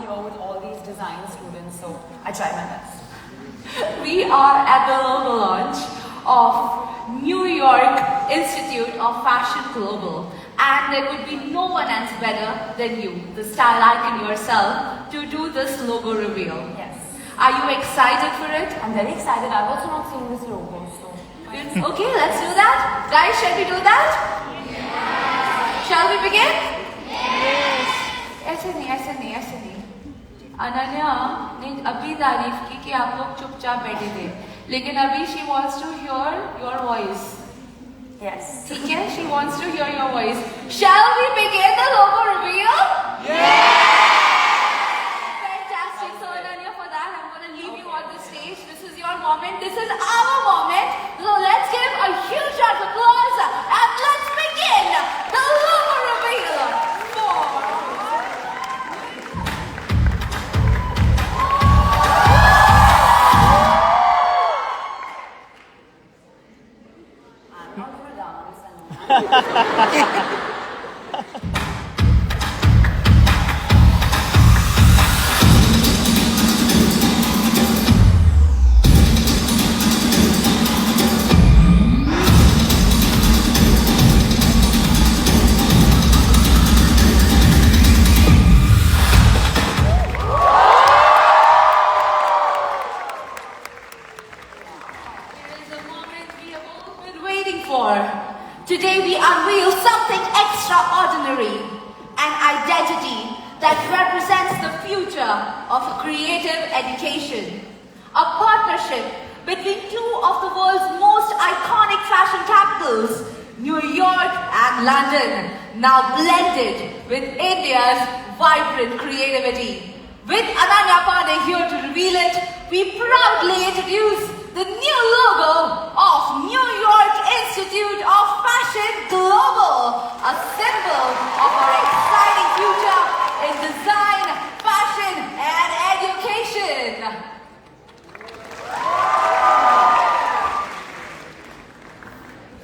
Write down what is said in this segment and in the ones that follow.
here with all these design students, so I try my best. We are at the logo launch of New York Institute of Fashion Global, and there could be no one else better than you, the style icon yourself, to do this logo reveal. Yes. Are you excited for it? I'm very excited. I've also not seen this logo, so... Okay, let's do that. Guys, shall we do that? Yes. Shall we begin? Yes. ऐसे नहीं. अनन्या ने अभी तारीफ की कि आप लोग चुपचाप बैठे थे, लेकिन अभी she wants to hear your voice. Yes. ठीक है? She wants to hear your voice. Shall we begin the logo reveal? Yes. Fantastic. So Ananya, for that I'm going to leave you on the stage. This is your moment. This is our moment. So let's give a huge round of applause and let's begin the logo reveal. Today we unveil something extraordinary, an identity that represents the future of creative education. A partnership between two of the world's most iconic fashion capitals, New York and London, now blended with India's vibrant creativity. With Ananya Panday here to reveal it, we proudly introduce the new logo of New York Institute of Fashion Global, a symbol of our exciting future in design, fashion, and education.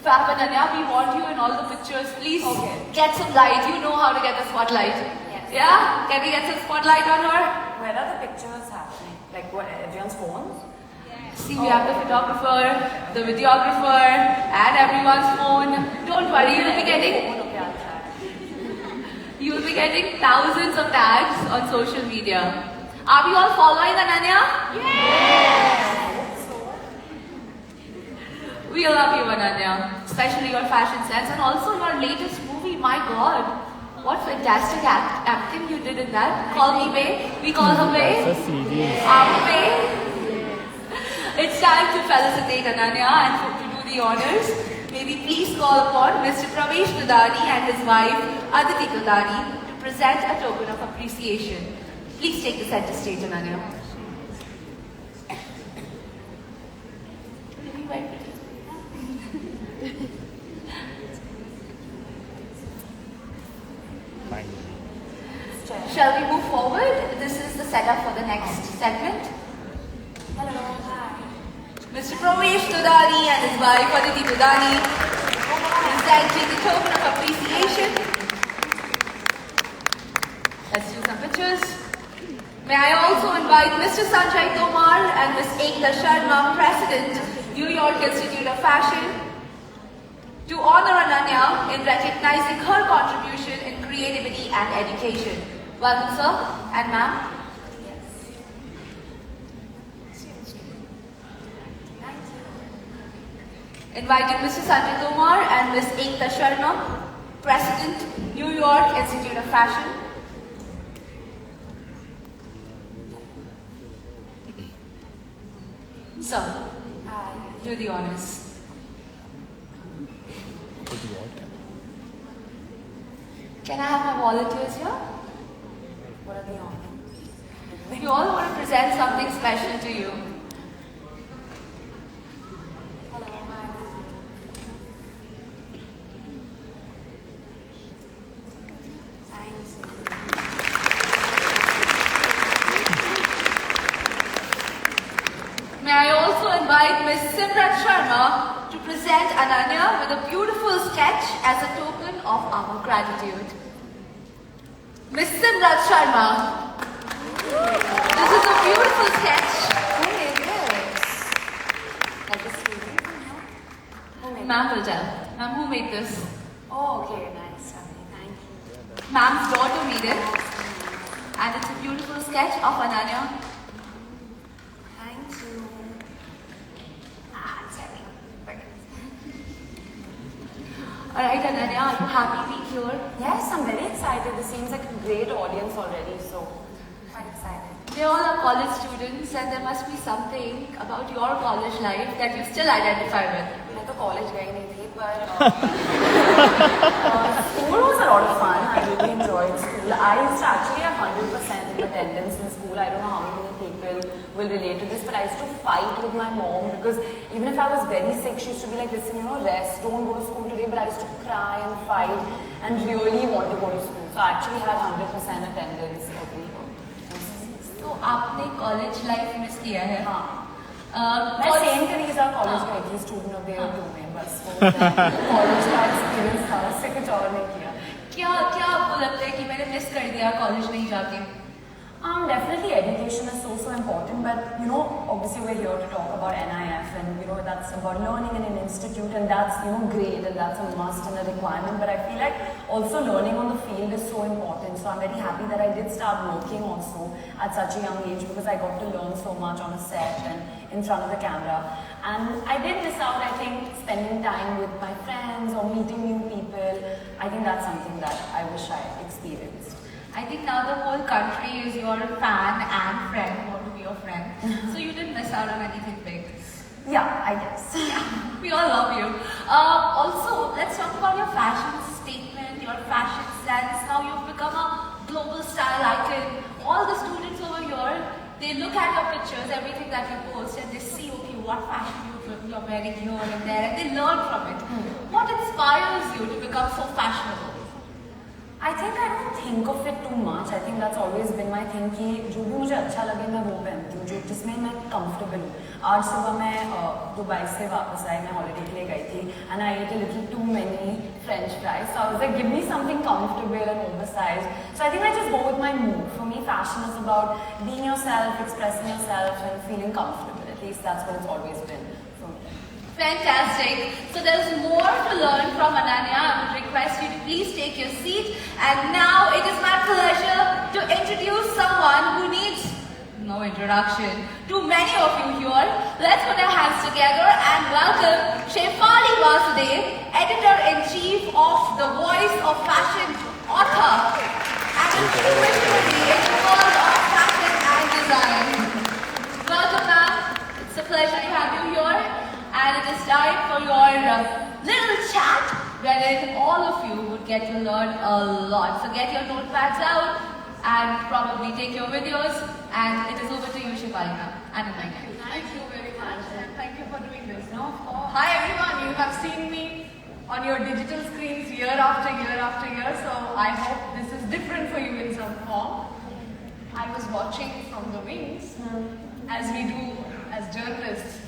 Fab and Ananya, we want you in all the pictures. Please get some light. You know how to get the spotlight. Yes. Yeah? Can we get some spotlight on her? Where are the pictures happening? Like what, everyone's phones? See, we have the photographer, the videographer, and everyone's phone. Don't worry, you'll be getting thousands of tags on social media. Are we all following Ananya? Yes! We love you, Ananya, especially your fashion sense and also your latest movie. My God, what fantastic acting you did in that. Call me Bae. We call her Bae. That's so serious. Bae. It's time to felicitate Ananya and to do the honors. May we please call upon Mr. Pravesh Tudani and his wife Aditi Tudani to present a token of appreciation. Please take the center stage, Ananya. Shall we move forward? This is the setup for the next segment. Hello, hi. Mr. Pravesh Tudani and his wife Aditi Tudani presenting the token of appreciation. Let's do some pictures. May I also invite Mr. Sanjay Tomar and Ms. Ekta Sharma, President, New York Institute of Fashion, to honor Ananya in recognizing her contribution in creativity and education. Welcome, sir and ma'am. Inviting Mr. Sanjay Tomar and Ms. Ekta Sharma, President, New York Institute of Fashion. So, do the honors. Can I have my volunteers here? What are the honors? We all want to present something special to you. May I also invite Ms. Simrat Sharma to present Ananya with a beautiful sketch as a token of our gratitude. Ms. Simrat Sharma. and it's a beautiful sketch of Ananya. Thank you. Sorry. Alright Ananya, are you happy being here? Yes, I'm very excited. This seems like a great audience already, so quite excited. They all are college students and there must be something about your college life that you still identify with. मैं तो college गई नहीं थी, but school was a lot of fun. I really enjoyed school. I used to actually have 100% in attendance in school. I don't know how many people will relate to this, but I used to fight with my mom because even if I was very sick, she used to be like, listen, rest, don't go to school today. But I used to cry and fight and really want to go to school. So I actually had 100% attendance every year. तो आपने college life miss किया है? हाँ। मैं Saint Teresa college गई थी student of the year 2 में, बस कॉलेज का एक्सपीरियंस था, उससे कुछ और नहीं किया। क्या आपको लगता है कि मैंने मिस कर दिया कॉलेज नहीं जाके? Definitely education is so important, but obviously we're here to talk about NIF and that's about learning in an institute, and that's great and that's a must and a requirement, but I feel like also learning on the field is so important. So I'm very happy that I did start working also at such a young age because I got to learn so much on a set and in front of the camera, and I did miss out, I think, spending time with my friends or meeting new people. I think that's something that I wish I experienced. I think now the whole country is your fan and friend, want to be your friend. So you didn't miss out on anything big. Yeah, I guess. We all love you. Also, let's talk about your fashion statement, your fashion sense. Now you've become a global style icon. All the students over here, they look at your pictures, everything that you post, and they see, okay, what fashion you're wearing here and there, and they learn from it. What inspires you to become so fashionable? I think I don't think of it too much. I think that's always been my thing कि जो भी मुझे अच्छा लगे मैं वो पहनती हूँ, जिसमें मैं comfortable हूँ. आज सुबह मैं दुबई से वापस आई, मैं holiday के लिए गई थी, and I ate a little too many French fries. So I was like, give me something comfortable and oversized. So I think I just go with my mood. For me, fashion is about being yourself, expressing yourself, and feeling comfortable. At least that's what it's always been for me. Fantastic. So there's more to learn from Ananya. I would request you to please take your seat. And now it is my pleasure to introduce someone who needs no introduction to many of you here. Let's put our hands together and welcome Shefali Vasudev, Editor-in-Chief of The Voice of Fashion, author, and a frequent in the world of fashion and design. Welcome, ma'am. It's a pleasure to have you here. And it is time for your little chat wherein all of you would get to learn a lot. So get your notepads out and probably take your videos, and it is over to you, Shefali and Ananya. Thank you very much, and thank you for doing this. Hi everyone, you have seen me on your digital screens year after year after year, so I hope this is different for you in some form. I was watching from the wings, as we do as journalists.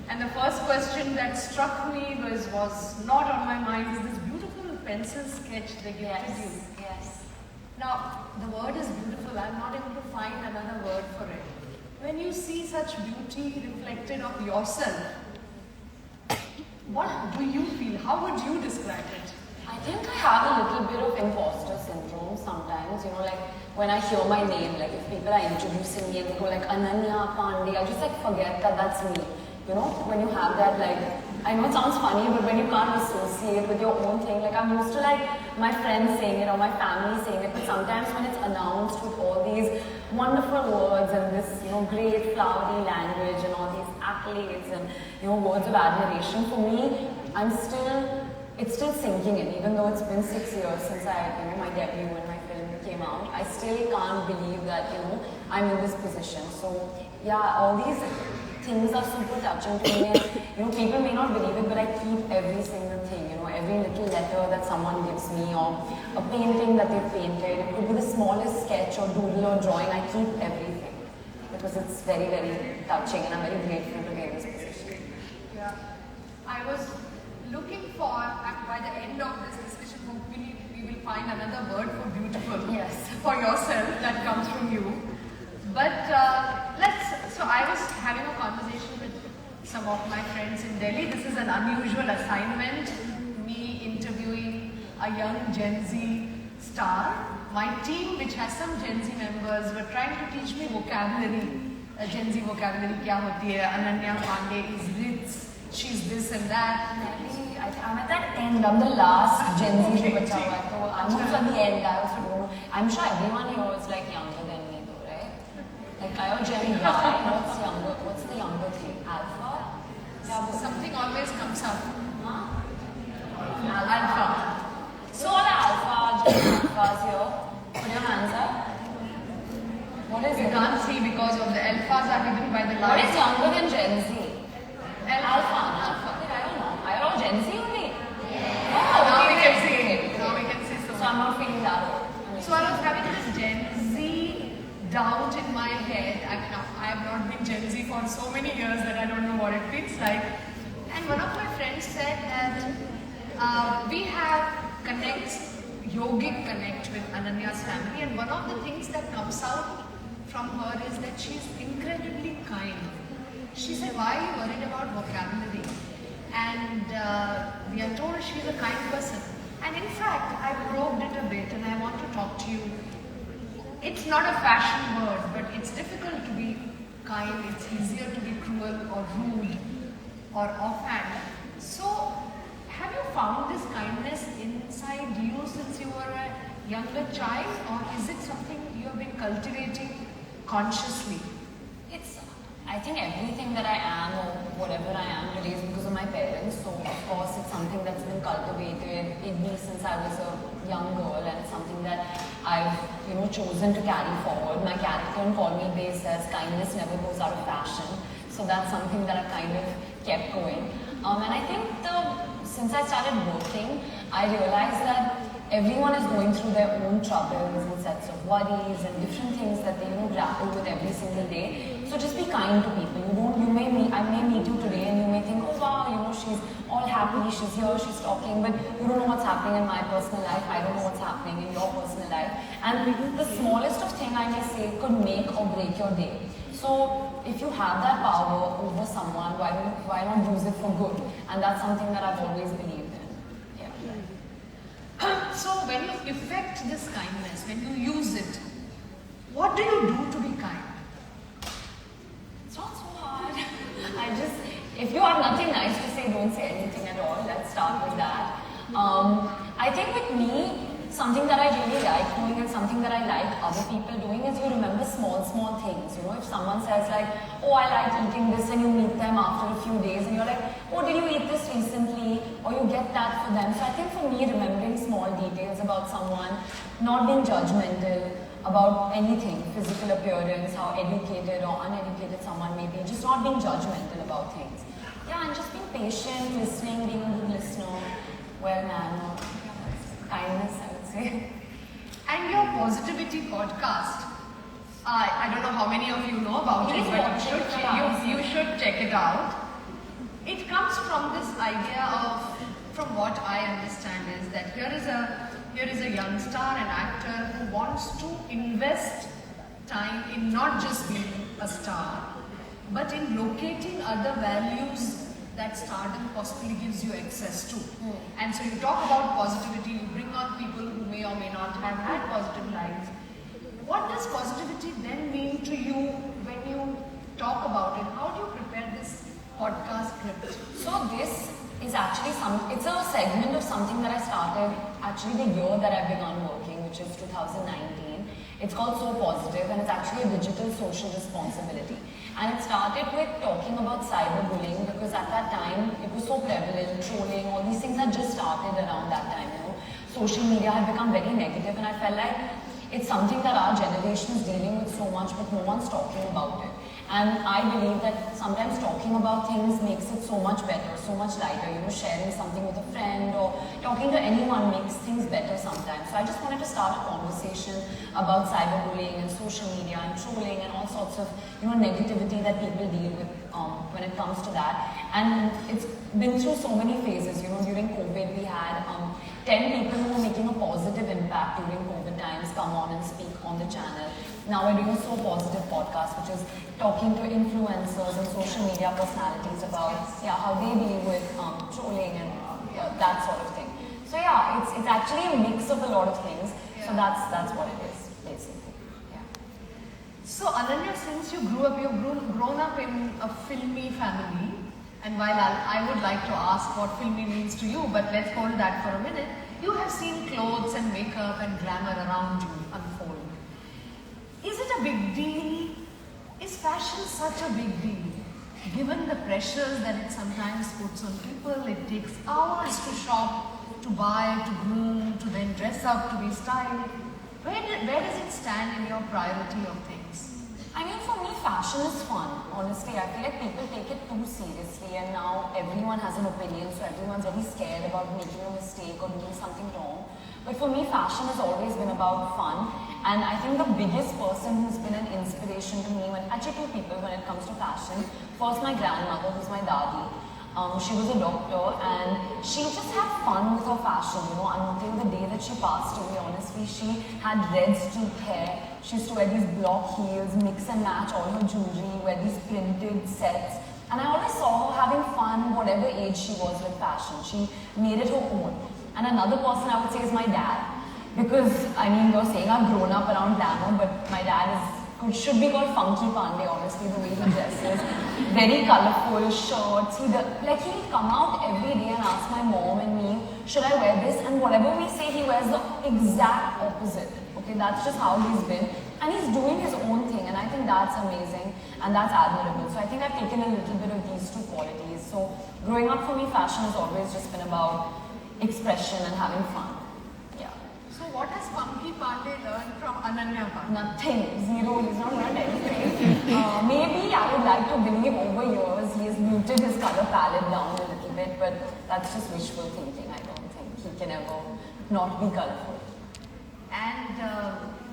And the first question that struck me was not on my mind is this beautiful pencil sketch they gifted you. Yes. Now, the word is beautiful. I'm not able to find another word for it. When you see such beauty reflected of yourself, what do you feel? How would you describe it? I think I have a little bit of imposter syndrome sometimes, like when I hear my name, like if people are introducing me and they go like Ananya Panday, I just forget that that's me. When you have that, I know it sounds funny, but when you can't associate with your own thing, I'm used to my friends saying it or my family saying it, but sometimes when it's announced with all these wonderful words and this, great flowery language and all these accolades and, words of admiration, for me, it's still sinking in, even though it's been 6 years since my debut and my film came out. I still can't believe that, I'm in this position. So, yeah, all these things are super touching to me. People may not believe it, but I keep every single thing, every little letter that someone gives me or a painting that they've painted. It could be the smallest sketch or doodle or drawing. I keep everything because it's very, very touching, and I'm very grateful to be in this position. Yeah. I was looking for, by the end of this discussion, hopefully we will find another word for beautiful. Yes. For yourself that comes from you. But so I was having a conversation with some of my friends in Delhi. This is an unusual assignment, me interviewing a young Gen Z star, my team, which has some Gen Z members, were trying to teach me vocabulary. Gen Z vocabulary kya hoti hai? Ananya Panday is this, she's this and that. I'm at that end. I'm the last Gen Z to bacha hua hai. So I'm also at the end. I also don't know. I'm sure everyone here is like younger than me though, right? Like I or Gen Y. What's younger? What's the younger thing? Alpha? Something always comes up. Huh? Alpha. So all the alphas here, put your hands up. What is You it? can't see because of the alphas are hidden by the What light. is younger than Gen Z? Alpha. I don't know. Are you all Gen Z only? Now we can see. Now we can see. So I'm not feeling that old. So I was having this Gen Z doubt in my head. I have not been Gen Z for so many years that I don't know what it feels like. And one of my friends said that we have yogic connect with Ananya's family, and one of the things that comes out from her is that she's incredibly kind. She said, why are you worried about vocabulary? And we are told she's a kind person. And in fact, I probed it a bit and I want to talk to you. It's not a fashion word, but it's difficult to be kind. It's easier to be cruel or rude or offhand. So, have you found this kindness inside you since you were a younger child, or is it something you have been cultivating consciously? I think everything that I am or whatever I am today is because of my parents. So of course it's something that's been cultivated in me since I was a young girl, and it's something that I've chosen to carry forward. My character in Call Me Babe says kindness never goes out of fashion. So that's something that I've kind of kept going. And I think since I started working, I realized that everyone is going through their own troubles and sets of worries and different things that they grapple with every single day. So just be kind to people. I may meet you today and you may think, oh wow, she's all happy, she's here, she's talking, but you don't know what's happening in my personal life. I don't know what's happening in your personal life. And the smallest of thing I may say could make or break your day. So if you have that power over someone, why not use it for good? And that's something that I've always believed in. So when you effect this kindness, when you use it, what do you do to be kind? It's not so hard. If you have nothing nice to say, don't say anything at all. Let's start with that. I think with me, something that I really like doing and something that I like other people doing is you remember small things. If someone says like, oh, I like eating this, and you meet them after a few days and you're like, oh, did you eat this recently? Or you get that for them. So I think for me, remembering small details about someone, not being judgmental about anything, physical appearance, how educated or uneducated someone may be, just not being judgmental about things. Yeah, and just being patient, listening, being a good listener, well-mannered, kindness, I would say. And your positivity podcast, I don't know how many of you know about it, but you should check it out. It comes from this idea of, from what I understand, is that here is a young star, an actor who wants to invest time in not just being a star, but in locating other values that stardom possibly gives you access to. And so you talk about positivity, you bring on people who may or may not have had positive lives. What does positivity then mean to you when you talk about it? How do you prepare this podcast script? So this is actually it's a segment of something that I started actually the year that I began working, which is 2019. It's called So Positive, and it's actually a digital social responsibility. And it started with talking about cyberbullying, because at that time it was so prevalent, trolling, all these things had just started around that time. Social media had become very negative, and I felt like it's something that our generation is dealing with so much, but no one's talking about it. And I believe that sometimes talking about things makes it so much better, so much lighter. Sharing something with a friend or talking to anyone makes things better sometimes. So I just wanted to start a conversation about cyberbullying and social media and trolling and all sorts of negativity that people deal with when it comes to that. And it's been through so many phases. During COVID we had 10 people who were making a positive impact during COVID times come on and speak on the channel. Now we're doing a So Positive podcast, which is talking to influencers and social media personalities about how they deal with trolling and that sort of thing. So it's actually a mix of a lot of things. So that's what it is, basically. Yeah. So Ananya, since you've grown up in a filmy family, and while I would like to ask what filmy means to you, but let's hold that for a minute. You have seen clothes and makeup and glamour around you unfold. Is it a big deal? Is fashion such a big deal? Given the pressures that it sometimes puts on people, it takes hours to shop, to buy, to groom, to then dress up, to be styled. Where does it stand in your priority of things? I mean, for me, fashion is fun. Honestly, I feel like people take it too seriously, and now everyone has an opinion, so everyone's very scared about making a mistake or doing something wrong. But for me, fashion has always been about fun, and I think the biggest person who's been an inspiration to me, actually two people when it comes to fashion. First, my grandmother, who's my dadi. She was a doctor, and she just had fun with her fashion, until the day that she passed away. Honestly, she had red streaked hair. She used to wear these block heels, mix and match all her jewelry, wear these printed sets. And I always saw her having fun, whatever age she was with fashion. She made it her own. And another person I would say is my dad. Because, I mean, you're saying I've grown up around glamour, but my dad should be called Funky Panday, honestly, the way he dresses. Very colorful shirts. He'll come out every day and ask my mom and me, should I wear this? And whatever we say, he wears the exact opposite. Okay, that's just how he's been. And he's doing his own thing, and I think that's amazing and that's admirable. So I think I've taken a little bit of these two qualities. So growing up for me, fashion has always just been about expression and having fun. Yeah. So what has Funky Panday learned from Ananya Panday? Nothing. Zero. He's not learned anything. Maybe I would like to believe over years he has muted his color palette down a little bit, but that's just wishful thinking. I don't think he can ever not be colorful. And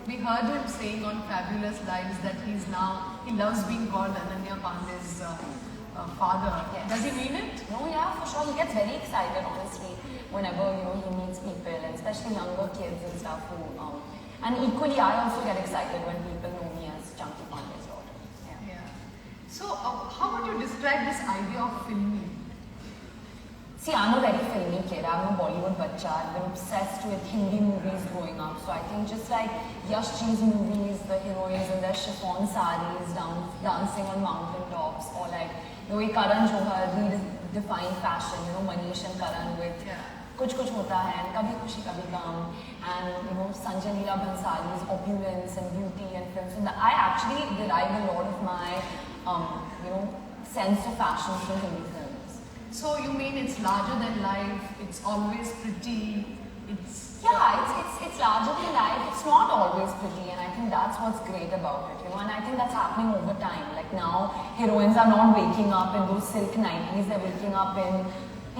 we heard him saying on Fabulous Lives that he loves being called Ananya Panday's father. Yes. Does he mean it? No, yeah, for sure. He gets very excited, honestly, whenever he meets people, and especially younger kids and stuff. And equally, I also get excited when people know me as Chunky Panday's daughter. Yeah. So, how would you describe this idea of filmy? See, I'm a very filmy kid. I'm a Bollywood bacha. I've been obsessed with Hindi movies growing up. So I think just like Yash Ji's movies, the heroines in their chiffon saris dancing on mountain tops, or like the way Karan Johar redefined fashion, Manish and Karan with Kuch Kuch Hota Hai and Kabhi Khushi Kabhi Gum, and Sanjay Leela Bhansali's opulence and beauty and films. So I actually derive a lot of my sense of fashion from Hindi films. So you mean it's larger than life, it's always pretty, it's larger than life, it's not always pretty, and I think that's what's great about it, and I think that's happening over time. Like now, heroines are not waking up in those silk 90s, they're waking up in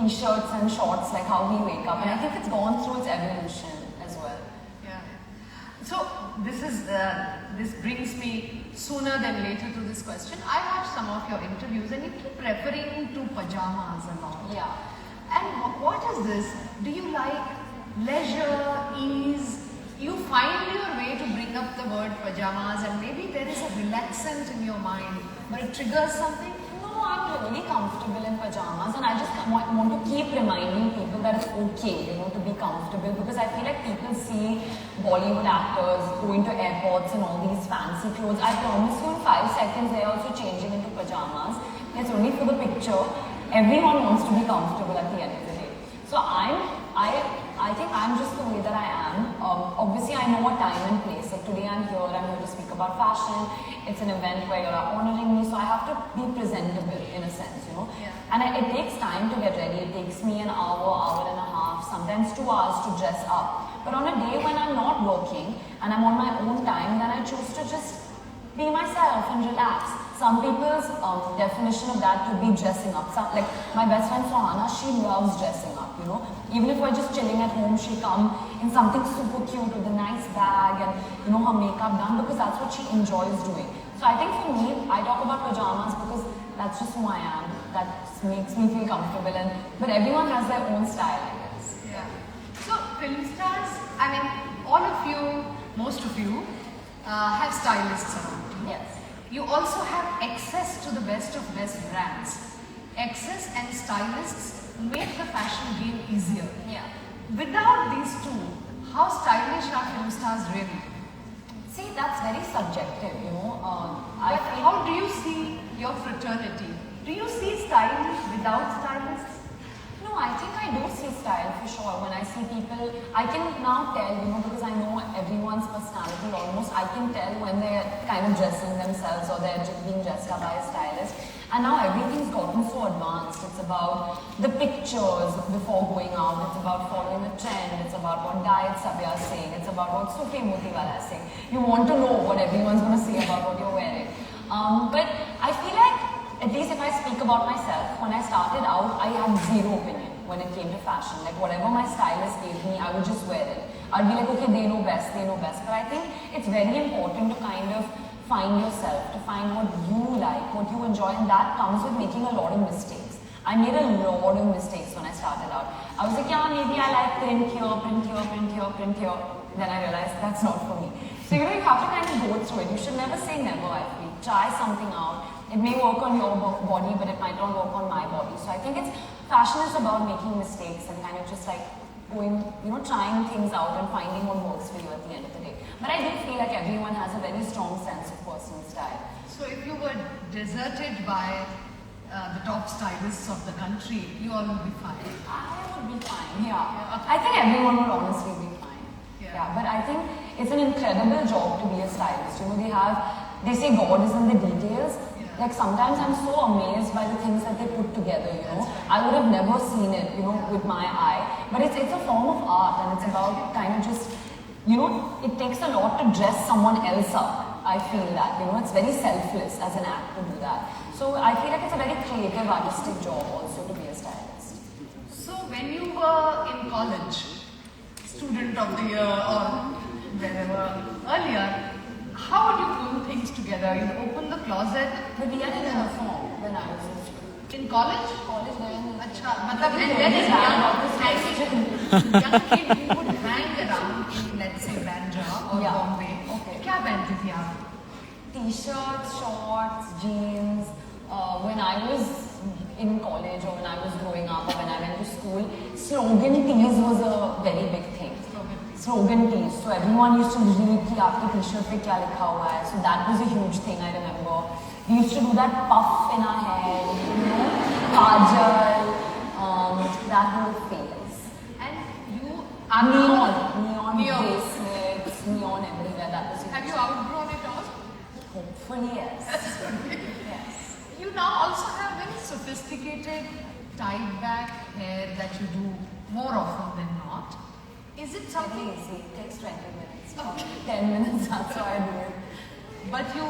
t-shirts and shorts like how we wake up, and I think it's gone through its evolution as well. Yeah. So this brings me sooner than later to this question. I watched some of your interviews and you keep referring to pajamas a lot. Yeah. And what is this? Do you like leisure, ease? You find your way to bring up the word pajamas, and maybe there is a relaxant in your mind, but it triggers something? No, I'm really comfortable in pajamas, and I just want to keep reminding people that it's okay, to be comfortable, because I feel like people see Bollywood actors going to airports in all these fancy clothes. I promise you in 5 seconds they're also changing into pajamas. It's only for the picture. Everyone wants to be comfortable at the end of the day. So I think I'm just the way that I am. Obviously I know a time and place. Like today I'm here to speak about fashion. It's an event where you're honoring me, so I have to be presentable in a sense, Yeah. And it takes time to get ready. It takes me an hour and a half, sometimes 2 hours to dress up. But on a day when I'm not working and I'm on my own time, then I choose to just be myself and relax. Some people's definition of that could be dressing up. Like my best friend Sohana, she loves dressing up, Even if we're just chilling at home, she'll come in something super cute with a nice bag and, her makeup done, because that's what she enjoys doing. So I think for me, I talk about pajamas because that's just who I am. That makes me feel comfortable, but everyone has their own style, I guess. Yeah. So film stars, all of you, most of you, have stylists around you. Yes. You also have access to the best of best brands. Access and stylists make the fashion game easier. Yeah. Without these two, how stylish are film stars really? See, that's very subjective, you know. But how do you see your fraternity? Do you see style without stylists? No, I think I do see style for sure. When I see people, I can now tell, you know, because I know everyone's personality almost, I can tell when they're kind of dressing themselves or they're just being dressed up by a stylist. And now everything's gotten so advanced. It's about the pictures before going out. It's about following a trend. It's about what diet Sabya is saying. It's about what Sufi Motiwala is saying. You want to know what everyone's going to say about what you're wearing. But I feel like, at least if I speak about myself, when I started out, I had zero opinion when it came to fashion. Like whatever my stylist gave me, I would just wear it. I'd be like, okay, they know best, they know best. But I think it's very important to kind of find yourself, to find what you like, what you enjoy, and that comes with making a lot of mistakes. I made a lot of mistakes when I started out. I was like, yeah, maybe I like print here, print here, print here, print here. Then I realized that's not for me. So you know, you have to kind of go through it. You should never say never, I feel. Try something out. It may work on your body, but it might not work on my body. So I think fashion is about making mistakes and kind of just like going, you know, trying things out and finding what works for you at the end of the day. But I do feel like everyone has a very strong sense of personal style. So if you were deserted by the top stylists of the country, you all would be fine. I would be fine, yeah. I think everyone would honestly be fine. Yeah, but I think it's an incredible job to be a stylist. You know, they say God is in the details. Like sometimes I'm so amazed by the things that they put together, you know. I would have never seen it, you know, with my eye. But it's a form of art, and it's about kind of just, you know, it takes a lot to dress someone else up. I feel that, you know, it's very selfless as an act to do that. So I feel like it's a very creative, artistic job also to be a stylist. So when you were in college, student of the year or wherever earlier, how would you pull things together? You open the closet. But we had a uniform when I was in school. In college? College then. Matlab, and then as young kid, you would hang around in, let's say, Bandra or Bombay. Okay. क्या पहनती थी आप? T-shirts, shorts, jeans. When I was in college or when I was growing up or when I went to school, slogan tees was a very big thing. Slogan tees. So everyone used to read कि आपके T-shirt पे क्या लिखा हुआ है. So that was a huge thing, I remember. We used to do that puff in our hair, you know, kajal, that whole phase. And you are neon bracelets, neon everywhere. That was. Have you outgrown it all? Hopefully, yes. Yes. You now also have very sophisticated tied back hair that you do more often than not. Is it something? Easy. It takes 20 minutes. 10 minutes, that's how I do it. But you,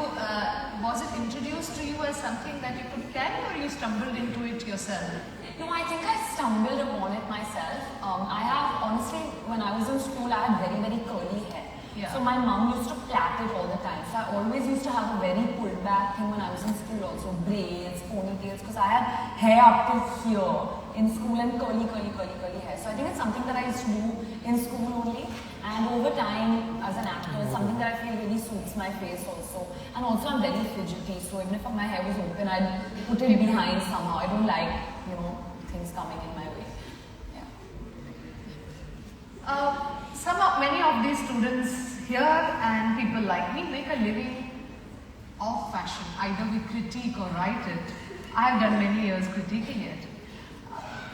was it introduced to you as something that you could carry or you stumbled into it yourself? No, I think I stumbled upon it myself. I have, honestly, when I was in school, I had very, very curly hair. Yeah. So my mom used to plait it all the time. So I always used to have a very pulled back thing when I was in school also. Braids, ponytails, because I had hair up till here in school and curly hair. So I think it's something that I used to do in school only. And over time, as an actor, it's something that I feel really suits my face also. And also I'm very fidgety, so even if my hair was open, I'd put it behind somehow. I don't like, you know, things coming in my way. Yeah. Many of these students here and people like me make a living of fashion. Either we critique or write it. I have done many years critiquing it.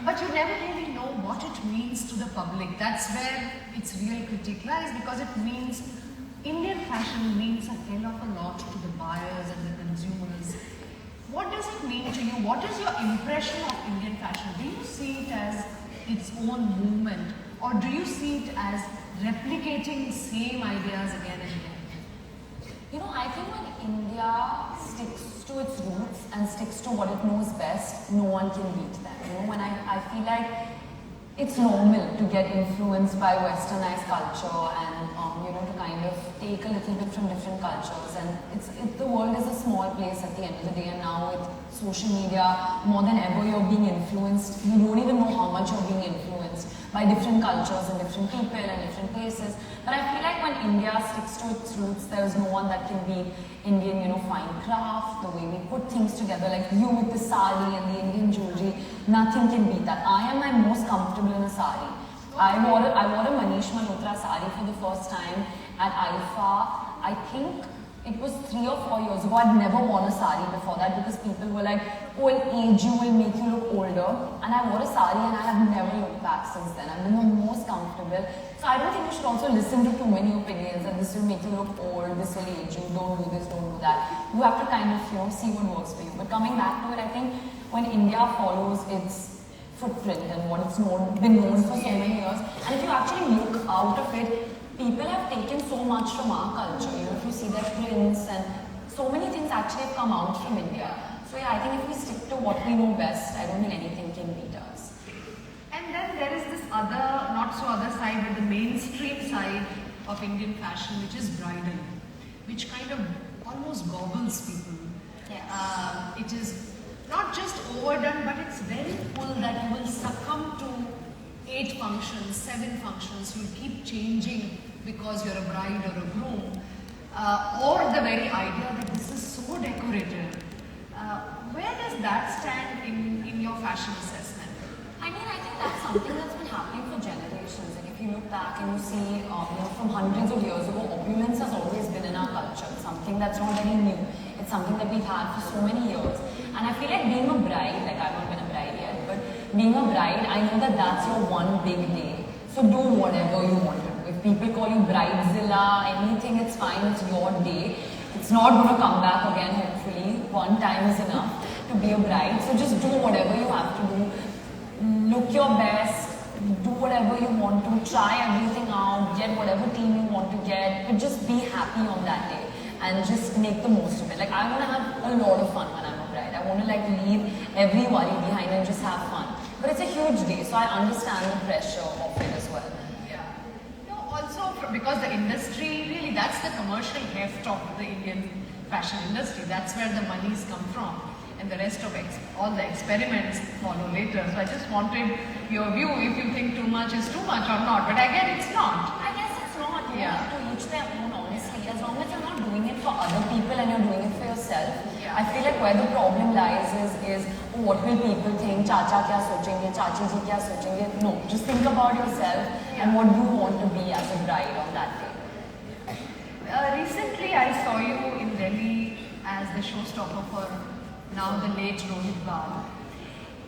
But you never really know what it means to the public. That's where its real critique lies, because it means Indian fashion means a hell of a lot to the buyers and the consumers. What does it mean to you? What is your impression of Indian fashion? Do you see it as its own movement, or do you see it as replicating same ideas again and again? You know, I think when India sticks to its roots and sticks to what it knows best, no one can beat that. You know, when I feel like it's normal to get influenced by westernized culture and you know, to kind of take a little bit from different cultures. And the world is a small place at the end of the day, and now with social media, more than ever you're being influenced. You don't even know how much you're being influenced by different cultures and different people and different places. But I feel like when India sticks to its roots, there's no one that can beat Indian, you know, fine craft, the way we put things together, like you with the sari and the Indian jewelry. Nothing can beat that. I am my most comfortable in a sari. I wore a Manish Malhotra sari for the first time at IFA. I think it was 3 or 4 years ago. I'd never worn a sari before that because people were like, oh, it'll age you, will make you look older. And I wore a sari and I have never looked back since then. I've been the most comfortable. So I don't think you should also listen to too many opinions and this will make you look old, this will age you, don't do this, don't do that. You have to kind of, see what works for you. But coming back to it, I think when India follows its footprint and what it's been known for so many years, and if you actually look out of it, people have taken so much from our culture. If you see their prints and so many things actually have come out from India. So yeah, I think if we stick to what we know best, I don't think anything can beat us. And then there is this other, not so other side, but the mainstream side of Indian fashion, which is bridal, which kind of almost gobbles people. Yeah. It is not just overdone, but it's very full that you will succumb to 8 functions, 7 functions, you'll keep changing because you're a bride or a groom, or the very idea that this is so decorative. Where does that stand in your fashion assessment? I think that's something that's been happening for generations. And if you look back and you see, from hundreds of years ago, opulence has always been in our culture. It's something that's not very new. It's something that we've had for so many years. And I feel like being a bride, like I've not been a bride yet, but being a bride, I know that that's your one big day. So do whatever you want to do. If people call you bridezilla, anything, it's fine, it's your day. It's not going to come back again, hopefully. One time is enough to be a bride. So just do whatever you have to do. Look your best. Do whatever you want to. Try everything out. Get whatever team you want to get. But just be happy on that day. And just make the most of it. Like, I want to have a lot of fun when I'm a bride. I want to leave every worry behind and just have fun. But it's a huge day, so I understand the pressure of it as well. Yeah. Also because the industry, really that's the commercial heft of the Indian fashion industry. That's where the monies come from. And the rest of all the experiments follow later. So I just wanted your view if you think too much is too much or not. But again, it's not. I guess it's not. You Yeah. have to each their own, honestly. As long as you're not doing it for other people and you're doing it for yourself. Yeah. I feel like where the problem lies is oh, what will people think? Chacha kya sochenge? Chachi ji kya sochenge? No, just think about yourself and what you want to be as a bride on that day. Recently, I saw you in Delhi as the showstopper for now the late Rohit Bal.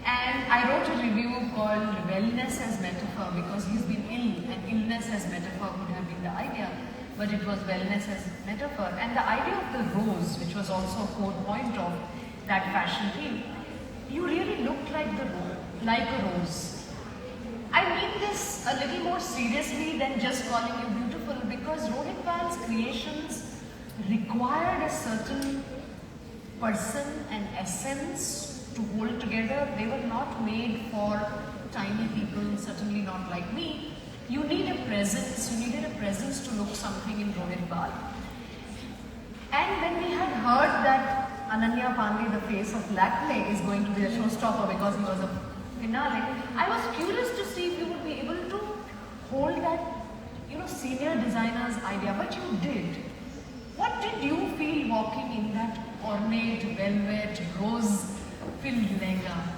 And I wrote a review called Wellness as Metaphor because he's been ill and illness as metaphor would have been the idea. But it was wellness as metaphor. And the idea of the rose, which was also a core point of that fashion theme, you really looked like a rose. I mean this a little more seriously than just calling you beautiful because Rohit Bal's creations required a certain person and essence to hold together. They were not made for tiny people, certainly not like me. You need a presence, you needed a presence to look something in Rohit Bal. And when we had heard that Ananya Panday, the face of Lakme, is going to be a showstopper because he was a finale, I was curious to see if you would be able to hold that, senior designer's idea, but you did. What did you feel walking in that ornate, velvet, rose-filled lehenga?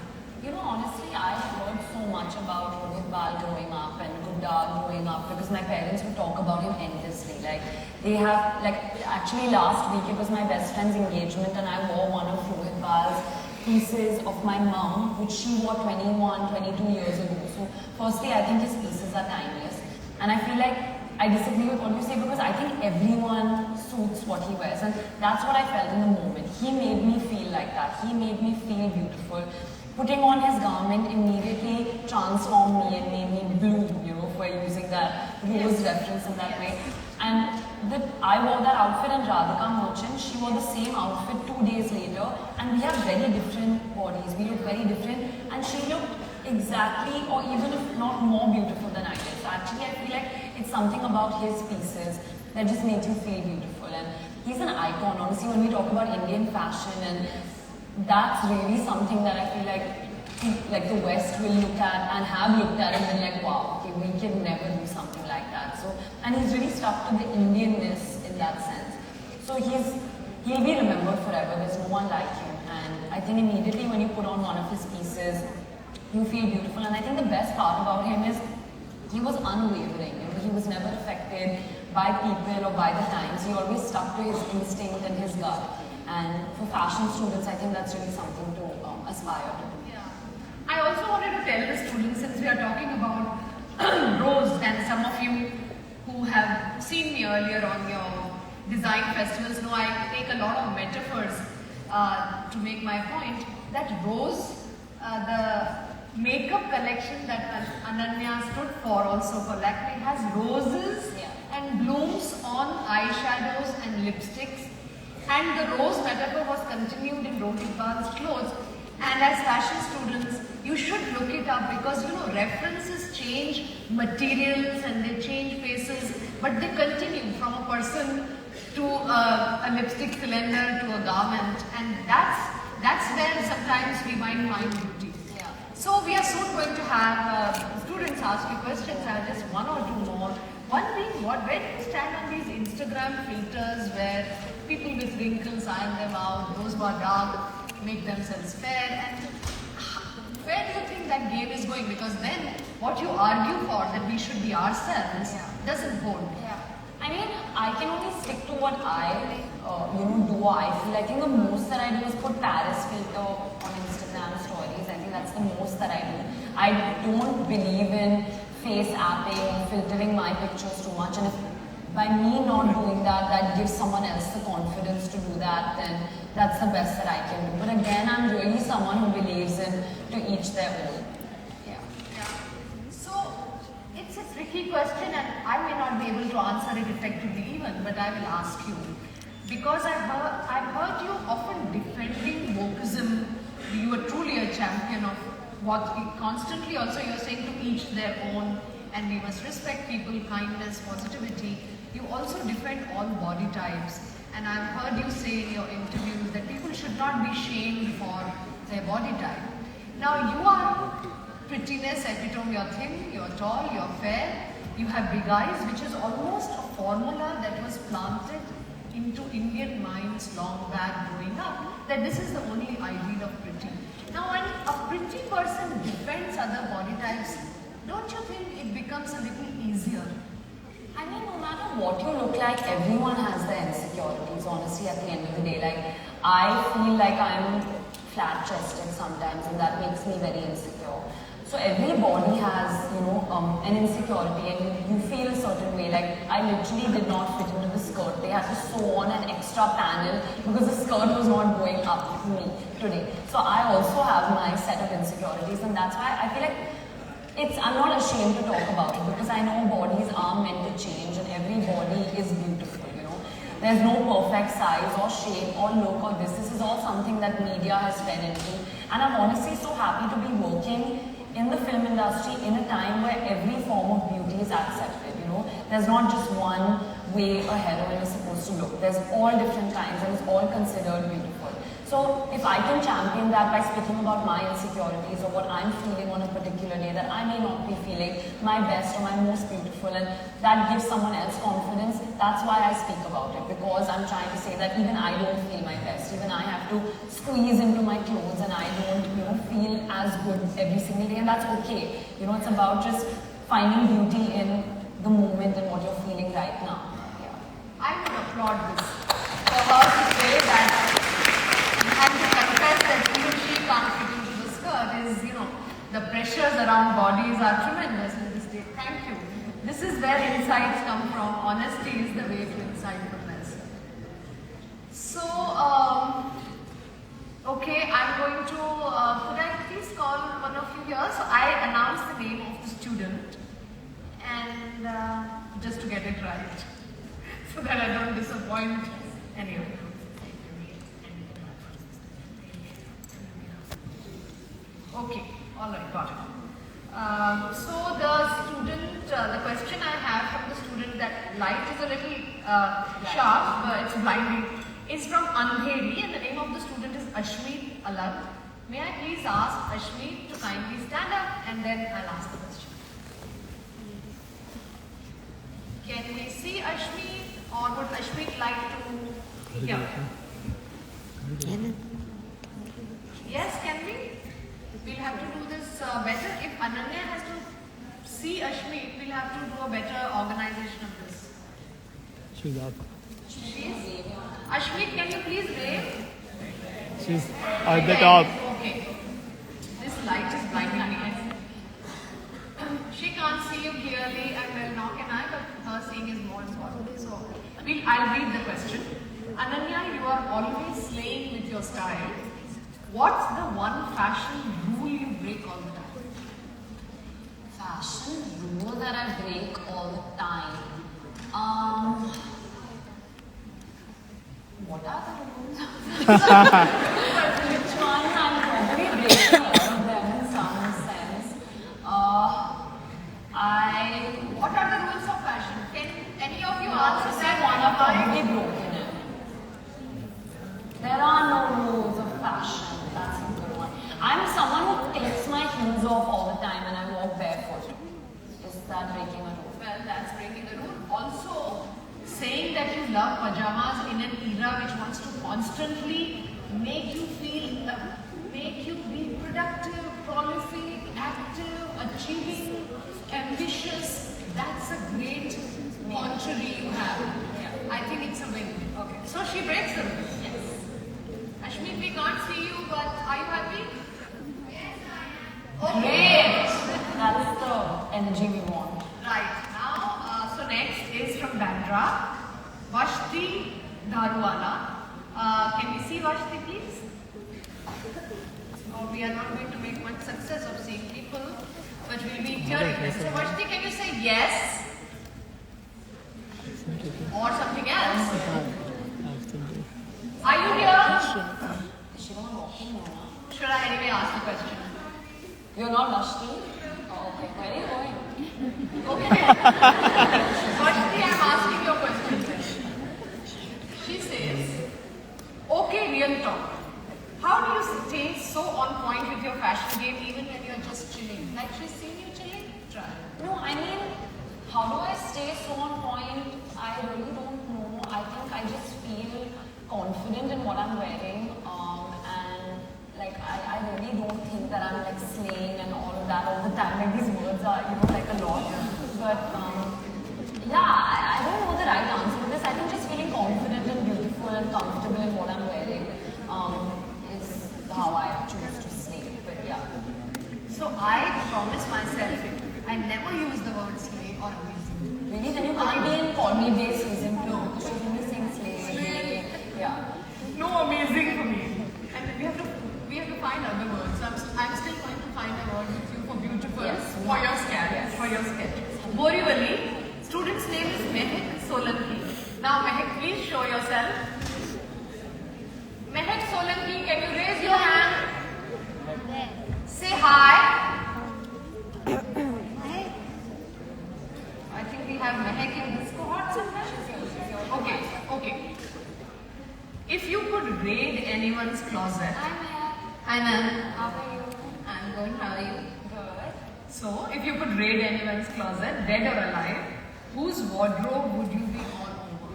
Honestly, I heard so much about Rohit Bal growing up and Gudda growing up because my parents would talk about him endlessly. Actually last week it was my best friend's engagement and I wore one of Rohit Bal's pieces of my mom, which she wore 21, 22 years ago. So firstly, I think his pieces are timeless. And I feel like I disagree with what you say because I think everyone suits what he wears. And that's what I felt in the moment. He made me feel like that. He made me feel beautiful. Putting on his garment immediately transformed me and made me bloom, for using that rose reference in that way. And I wore that outfit and Radhika Merchant, she wore the same outfit 2 days later and we have very different bodies, we look very different and she looked exactly or even if not more beautiful than I did. So actually I feel like it's something about his pieces that just makes you feel beautiful and he's an icon. Honestly, when we talk about Indian fashion and that's really something that I feel like the West will look at and have looked at and been like, wow, okay, we can never do something like that. So, and he's really stuck to the Indianness in that sense. So he'll be remembered forever. There's no one like him. And I think immediately when you put on one of his pieces, you feel beautiful. And I think the best part about him is he was unwavering. You know, he was never affected by people or by the times. He always stuck to his instinct and his gut. And for fashion students, I think that's really something to aspire to. Yeah. I also wanted to tell the students, since we are talking about Rose, and some of you who have seen me earlier on your design festivals know I take a lot of metaphors to make my point. That Rose, the makeup collection that Ananya stood for also for Lakme, has roses and blooms on eyeshadows and lipsticks. And the rose metaphor was continued in Rohit's clothes. And as fashion students, you should look it up because you know references change materials and they change faces, but they continue from a person to a lipstick cylinder to a garment, and that's where sometimes we might find beauty. Yeah. So we are soon going to have students ask you questions. I have just one or two more. One being, where do you stand on these Instagram filters where people with wrinkles iron them out, those who are dark make themselves fair, and where do you think that game is going? Because then what you argue for, that we should be ourselves, doesn't hold. Yeah. I mean, I can only stick to what I do. I feel. I think the most that I do is put Paris filter on Instagram stories. I think that's the most that I do. I don't believe in face apping, filtering my pictures too much, and if by me not doing that, that gives someone else the confidence to do that, then that's the best that I can do. But again, I'm really someone who believes in to each their own. Yeah. So it's a tricky question, and I may not be able to answer it effectively even, but I will ask you. Because I've heard you often defending wokeism. You are truly a champion of what constantly also you're saying to each their own, and we must respect people, kindness, positivity. You also defend all body types, and I've heard you say in your interviews that people should not be shamed for their body type. Now you are prettiness epitome, you're thin, you're tall, you're fair, you have big eyes, which is almost a formula that was planted into Indian minds long back growing up, that this is the only ideal of pretty. Now when a pretty person defends other body types, don't you think it becomes a little easier? I mean, no matter what you look like, everyone has their insecurities, honestly, at the end of the day. Like, I feel like I'm flat-chested sometimes, and that makes me very insecure. So everybody has, an insecurity, and you feel a certain way. Like, I literally did not fit into the skirt. They had to sew on an extra panel because the skirt was not going up to me today. So I also have my set of insecurities, and that's why I feel like I'm not ashamed to talk about it, because I know bodies are meant to change and every body is beautiful, There's no perfect size or shape or look or this. This is all something that media has fed into. And I'm honestly so happy to be working in the film industry in a time where every form of beauty is accepted, There's not just one way a heroine is supposed to look. There's all different kinds and it's all considered beautiful. So if I can champion that by speaking about my insecurities or what I'm feeling on a particular day that I may not be feeling my best or my most beautiful, and that gives someone else confidence, that's why I speak about it, because I'm trying to say that even I don't feel my best. Even I have to squeeze into my clothes and I don't, feel as good every single day, and that's okay. It's about just finding beauty in the moment and what you're feeling right now. Yeah. I would applaud this for her to say that, and to confess that even she can't fit into the skirt is, the pressures around bodies are tremendous in this day. Thank you. This is where insights come from. Honesty is the way to insightfulness. So, okay, I'm going to, could I please call one of you here? So I announce the name of the student, and just to get it right, so that I don't disappoint any of you. Okay, alright, got it. So the student, the question I have from the student, that light is a little sharp, it's blinding, is from Andheri, and the name of the student is Ashmeet Alag. May I please ask Ashmeet to kindly stand up, and then I'll ask the question. Can we see Ashmeet, or would Ashmeet like to hear? Yes, can we? We'll have to do this better. If Ananya has to see Ashmi, we'll have to do a better organization of this. She's up. Ashmi, can you please wave? She's at the top. Okay. This light is blinding me. She can't see you clearly and well, nor can I, but her seeing is more important. So, I'll read the question. Ananya, you are always slaying with your style. What's the one fashion rule you break all the time? Fashion rule that I break all the time. What are the rules? Which one? I'm probably breaking all of them in some sense. What are the rules of fashion? Can any of you I answer say that? one I've probably broken it. There are no rules of fashion. That's a good one. I'm someone who takes my heels off all the time and I walk barefoot. Is that breaking a rule? Well, that's breaking the rule. Also, saying that you love pajamas in an era which wants to constantly make you feel, make you be productive, prolific, active, achieving, ambitious. That's a great contrary you have. Yeah. I think it's a win. Okay. So she breaks the rule. Yes. Ashmi, we can't see you, but are you happy? Yes, I am. Great! That's the energy we want. Right. Now, so next is from Bandra, Vashti Dharuwala. Can we see Vashti, please? Oh, we are not going to make much success of seeing people, but we'll be hearing them. So Vashti, can you say yes? Or something else? Are you here? Is she not walking now? Should I anyway ask the question? You're not Vashti? Oh, okay. Where are you going? Okay. Vashti, I'm asking your question. She says, okay, real talk. How do you stay so on point with your fashion game even when you're just chilling? Like she's seen you chilling? Try. No, I mean, how do I stay so on point? I really don't know. I think I just feel confident in what I'm wearing. And like, I really don't think that I'm like slaying and all of that all the time. Like these words are, like a lot. But yeah, I don't know the right answer to this. I think just feeling confident and beautiful and comfortable in what I'm wearing is how I choose to slay. But yeah. So I promise myself, I never use the word slay or amazing. Really? Then you can't be in Call Me Day season 2. She's only saying slay. Yeah. No amazing for me. And we have to find other words. So I'm still going to find a word with you for beautiful, Yes. for your sketch. Yes. For your sketch. Borivali, student's name is Mehak Solanki. Now Mehak, please show yourself. Mehak Solanki, can you raise your hand? Say hi. I think we have Mehak in this cohort somewhere. Okay. If you could raid anyone's closet. Hi ma'am. How are you? I'm good. How are you? Good. So, if you could raid anyone's closet, dead or alive, whose wardrobe would you be all over?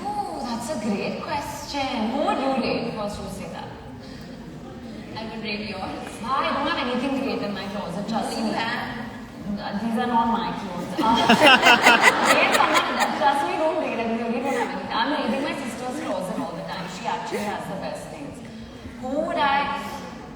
Oh, that's a great question. Who would you rate? First you say that. I would raid yours. I don't have anything great in my closet, trust me. These are not my clothes. Trust me, don't rate. I really don't have anything. I'm raiding my sister's closet all the time. She actually has the best things. Who would I...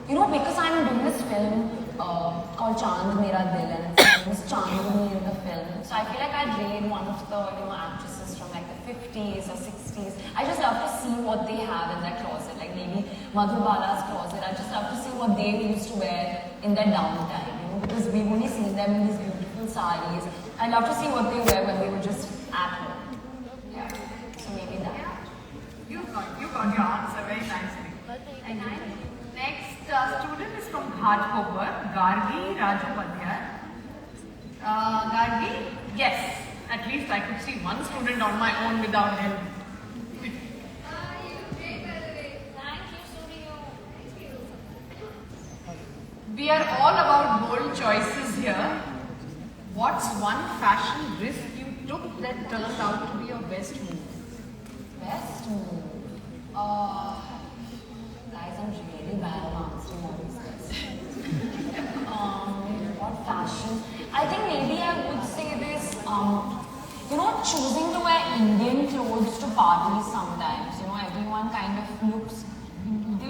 because I'm doing this film called Chand Mera Dil and it's Chandni in the film. So I feel like I'd raid one of the actresses from like the 50s or 60s. I just love to see what they have in their closet. Like maybe Madhubala's closet. I just love to see what they used to wear in their downtime. Because we've only seen them in these beautiful saris. I love to see what they wear when they were just at home. Yeah. So maybe that. You got your answer very nicely. Next student is from Ghatkopar, Gargi Rajapadhyay. Gargi, yes. At least I could see one student on my own without help. We are all about bold choices here. What's one fashion risk you took that turned out to be your best move? Best move? Guys, I'm really bad at answering all these questions. What fashion? I clothes to parties sometimes. You know, everyone kind of looks,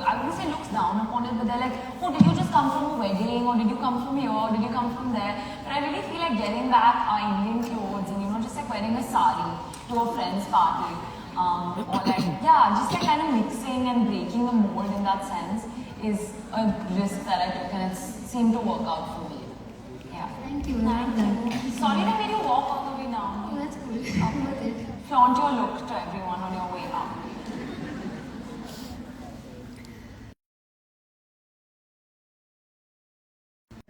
I wouldn't say looks down upon it, but they're like, oh, did you just come from a wedding, or did you come from here, or did you come from there? But I really feel like getting back our Indian clothes and, you know, just like wearing a sari to a friend's party, or like, yeah, just like kind of mixing and breaking the mold in that sense is a risk that I took, and it seemed to work out for me. Yeah. Thank you. Sorry that made you walk all the way down. Oh, that's cool. Worth it. Flaunt your look to everyone on your way up.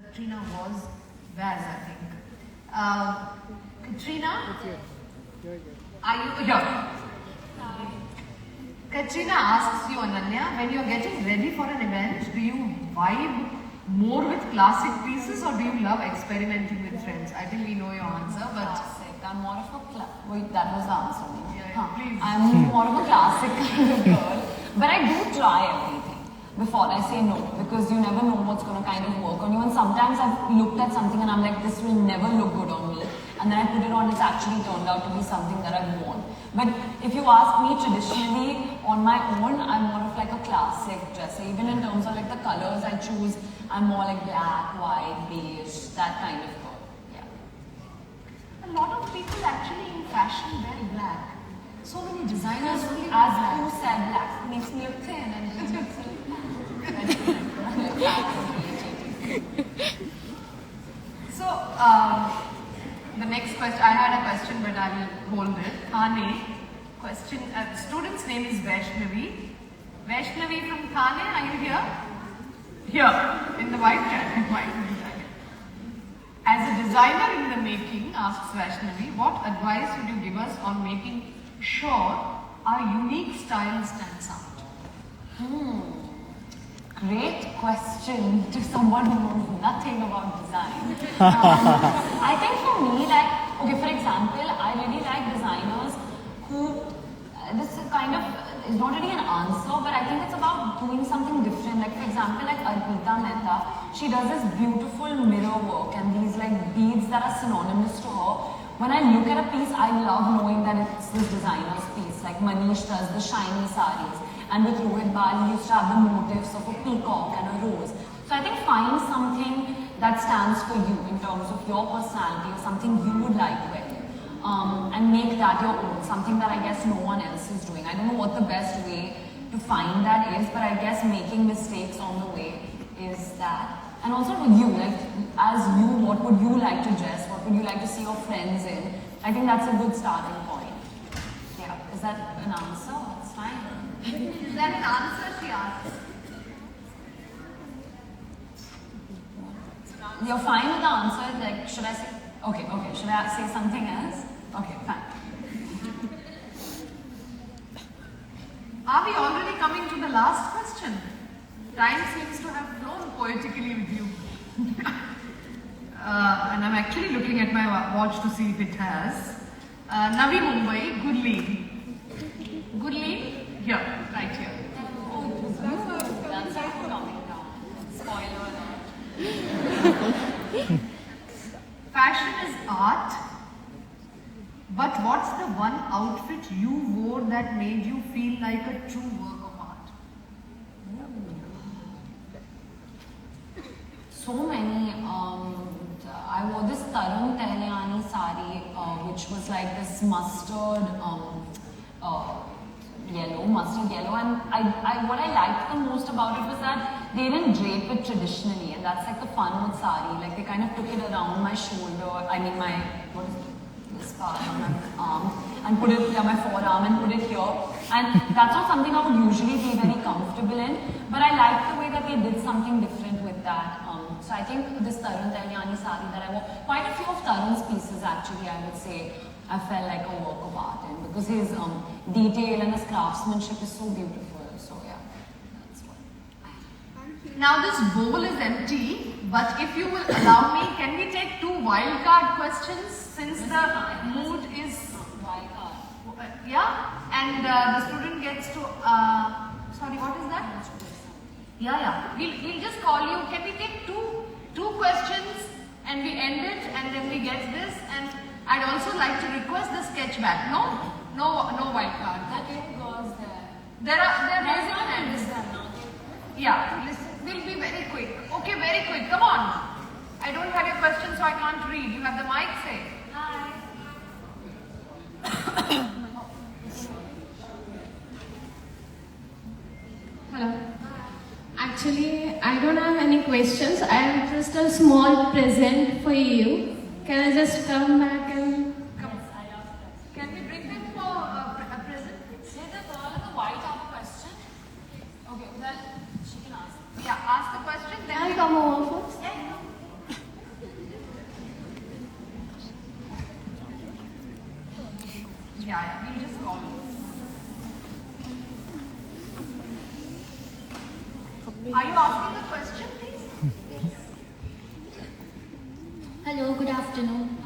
Katrina was Vaz, I think. Katrina, are you here? Katrina asks you, Ananya, when you're getting ready for an event, do you vibe more with classic pieces or do you love experimenting with trends? I think we know your answer, but Classic. I'm more of a wait, that was the answer. Yeah, please. I'm more of a classic kind of girl, but I do try everything before I say no, because you never know what's going to kind of work on you. And sometimes I've looked at something and I'm like, this will never look good on me, and then I put it on, it's actually turned out to be something that I've worn. But if you ask me traditionally on my own, I'm more of like a classic dresser. Even in terms of like the colors I choose, I'm more like black, white, beige, that kind of girl. Yeah. a lot of people actually in fashion wear black. So many designers only wear As black. you said, black makes me look thin and it makes me So, the next question, I had a question, but I will hold it. Thane, question, student's name is Vaishnavi. Vaishnavi from Thane, are you here? Here, in the white jacket, As a designer in the making, asks Vaishnavi, what advice would you give us on making sure our unique style stands out? Great question to someone who knows nothing about design. I think for me, like, okay, for example, I really like designers who, this is kind of, is not really an answer, but I think it's about doing something different. Like, for example, like Arpita Mehta, she does this beautiful mirror work and these like beads that are synonymous to her. When I look at a piece, I love knowing that it's this designer's piece. Like Manish does the shiny saris. And with Rohit Bal, he used to have the motifs of a peacock and a rose. So I think find something that stands for you in terms of your personality or something you would like wearing. And make that your own, something that I guess no one else is doing. I don't know what the best way to find that is, but I guess making mistakes on the way is that. And also with you, like as you, what would you like to dress? What would you like to see your friends in? I think that's a good starting point. Yeah, is that an answer? It's fine. Is that an answer, she asked? You're fine with the answer? Like, should I say? Okay, should I say something else? Okay, fine. Are we already coming to the last question? Time seems to have flown poetically with you. And I'm actually looking at my watch to see if it has. Navi Mumbai, good lead. Good lead? Here, right here. That's how coming down. Spoiler alert. Fashion is art, but what's the one outfit you wore that made you feel like a true work of art? So many. I wore this Tarun Tehliani sari, which was like this mustard yellow, and what I liked the most about it was that they didn't drape it traditionally, and that's like the fun with sari. Like they kind of took it around my shoulder, what is it? This part on my arm, and put it, my forearm, and put it here. And that's not something I would usually be very comfortable in, but I liked the way that they did something different with that. So I think this Tarun Tehliani sari that I wore, quite a few of Tarun's pieces actually, I would say, I felt like a work of art in, because his detail and his craftsmanship is so beautiful. So yeah, that's what. Now this bowl is empty, but if you will allow me, can we take 2 wildcard questions since the mood is yeah, and the student gets to sorry, what is that? Yeah. We'll just call you. Can we take two questions and we end it and then we get this? And I'd also like to request the sketch back. No? No white card. That little girls there. They're There's raising not hands. understand now. Yeah, listen, we'll be very quick. Okay, very quick. Come on. I don't have your question, so I can't read. You have the mic, say. Hi. Hello. Actually, I don't have any questions. I have just a small present for you. Can I just come back and... Come. Can we bring them for a present? Say the girl in the white have a question. Okay, well, she can ask. Yeah, ask the question. Then Can I come over first? Yeah, we'll just call you. Are you asking the question, please? Hello, good afternoon.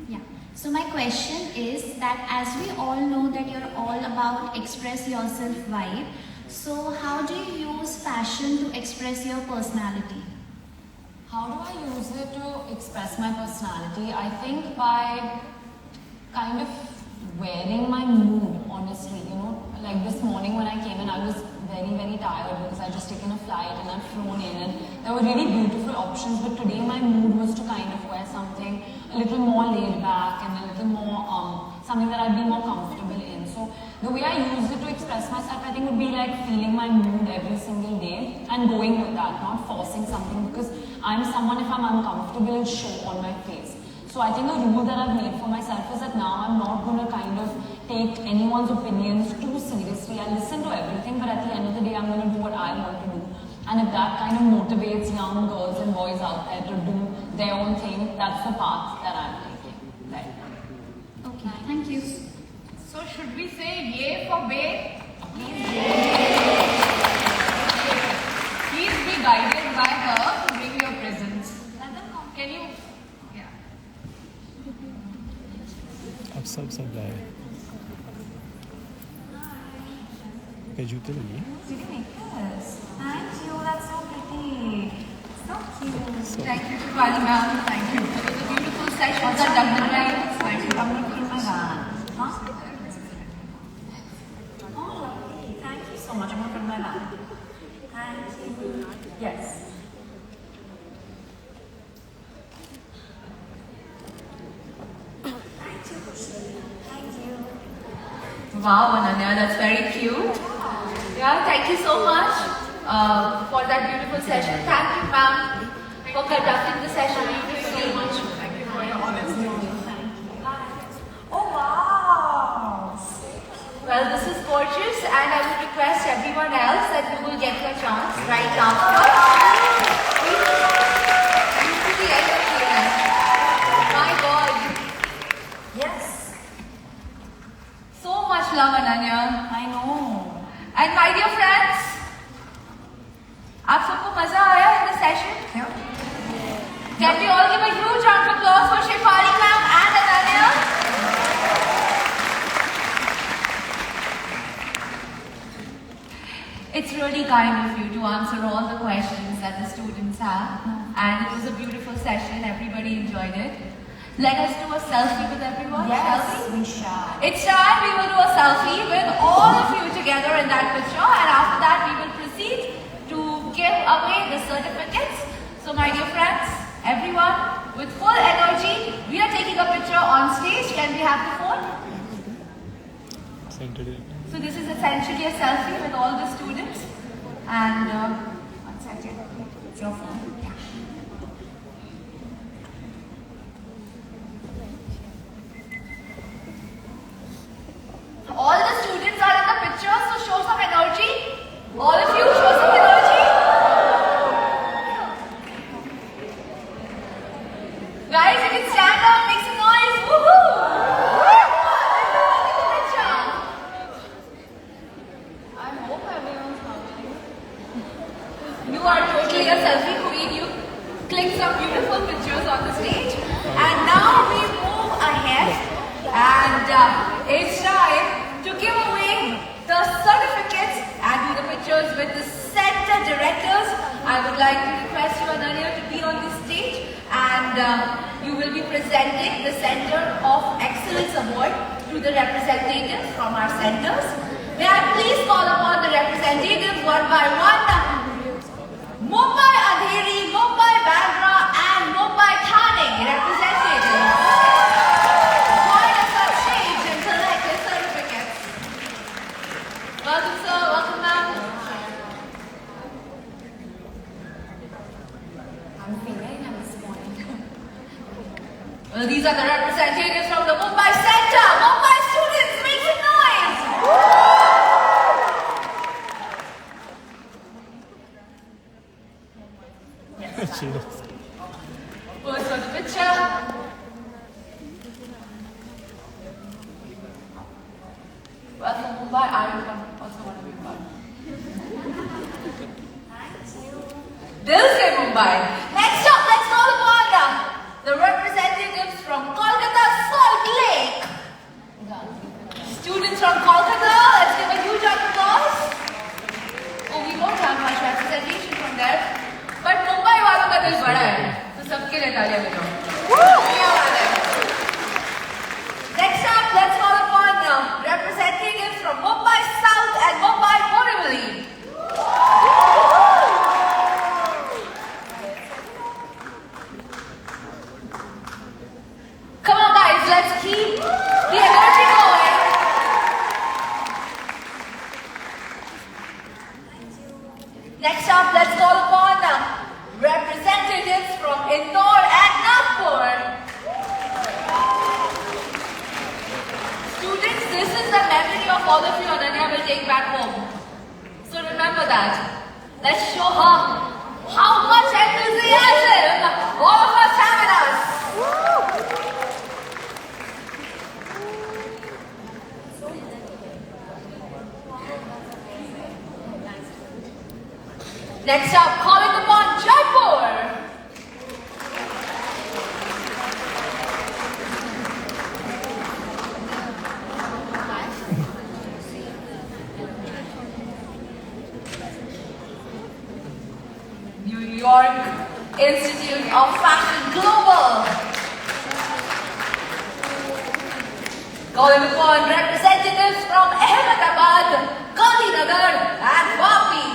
Yeah. So my question is that as we all know that you're all about express yourself vibe, so how do you use fashion to express your personality? How do I use it to express my personality? I think by kind of wearing my mood, honestly. You know, like this morning when I came in, I was very, very tired because I just taken a flight and I'd flown in and there were really beautiful options, but today my mood was to kind of wear something a little more laid back and a little more, something that I'd be more comfortable in. So the way I use it to express myself, I think would be like feeling my mood every single day and going with that, not forcing something, because I'm someone, if I'm uncomfortable, it'll show on my face. So I think a rule that I've made for myself is that now I'm not going to kind of take anyone's opinions too seriously. I listen to everything, but at the end of the day, I'm going to do what I want to do. And if that kind of motivates young girls and boys out there to do their own thing, that's the path that I'm taking. Right. Okay, thank you. So should we say yay for babe? Please be guided by her to bring your presents. Can you? Yeah. अब सब लाए क्या जूते लगे Did you make this? Thank you, that's so pretty. So cute. Thank you, Shivali ma'am. Thank you. It was a beautiful session. What's that done right? Thank you. I'm going to put in my bag. Huh? Oh, lovely. Thank you so much. I'm going to put in my bag. Thank you. Yes. Wow, Ananya, that's very cute. Yeah, thank you so much for that beautiful session. Thank you, ma'am, for conducting the session. Thank you so much. Thank you for your honesty. Oh, wow. Well, this is gorgeous, and I would request everyone else that you will get your chance right after. To the end of the event. My God. Yes. So much love, Ananya. I know. And my dear friends, आप सबको मजा आया in the session? Can we all give a huge round of applause for Shefali ma'am and Ananya? It's really kind of you to answer all the questions that the students have, and it was a beautiful session. Everybody enjoyed it. Let us do a selfie with everyone, shall we? We shall. It's time we will do a selfie with all of you together in that picture, and after that we will proceed to give away the certificates. So my dear friends, everyone, with full energy, we are taking a picture on stage. Can we have the phone? Centered it. So this is essentially a selfie with all the students. And one second, it's your phone. Yeah. All the students are in the picture, so show some energy. All of you, show some energy. Guys, you can stand up, make some noise. Woohoo! Everyone in the picture. I hope everyone's coming. You are totally a selfie queen. You click some beautiful pictures on the stage. And now we move ahead. And it's time to give away the certificates and do the pictures with the center directors. I would like to request you, Ananya, to be on the stage. And you will be presenting the Center of Excellence Award to to the representatives from our centers. May I please call upon the representatives one by one. Mumbai Andheri, Mumbai Bandra and Mumbai Thane representatives. Join us on stage and collect their certificates. Welcome sir, welcome ma'am. I'm feeling I'm this morning. Well, these are the representatives from the Mumbai Center. Mumbai students, make some noise! Cheers. Pose for the picture. Welcome Mumbai. I also want to be part. Dil se Mumbai. Next up, let's call upon the representatives from Kolkata Salt Lake. Students from Kolkata, let's give a huge round of applause. Oh, we won't have much representation from there. But Mumbai वालों का दिल बड़ा है, तो सबके लिए तालियां बजाओ। Next up, let's call upon representatives from Mumbai South and Mumbai Borivali. Come on guys, let's keep the energy going. Next up, let's call upon representatives from Indore and Nagpur. Students, this is the memory of all of you Ananya will take back home. So remember that. Let's show her how much enthusiasm all of us have in us. Next up, calling upon Jaipur. New York Institute of Fashion Global. Calling upon representatives from Ahmedabad, Gandhinagar and Vapi.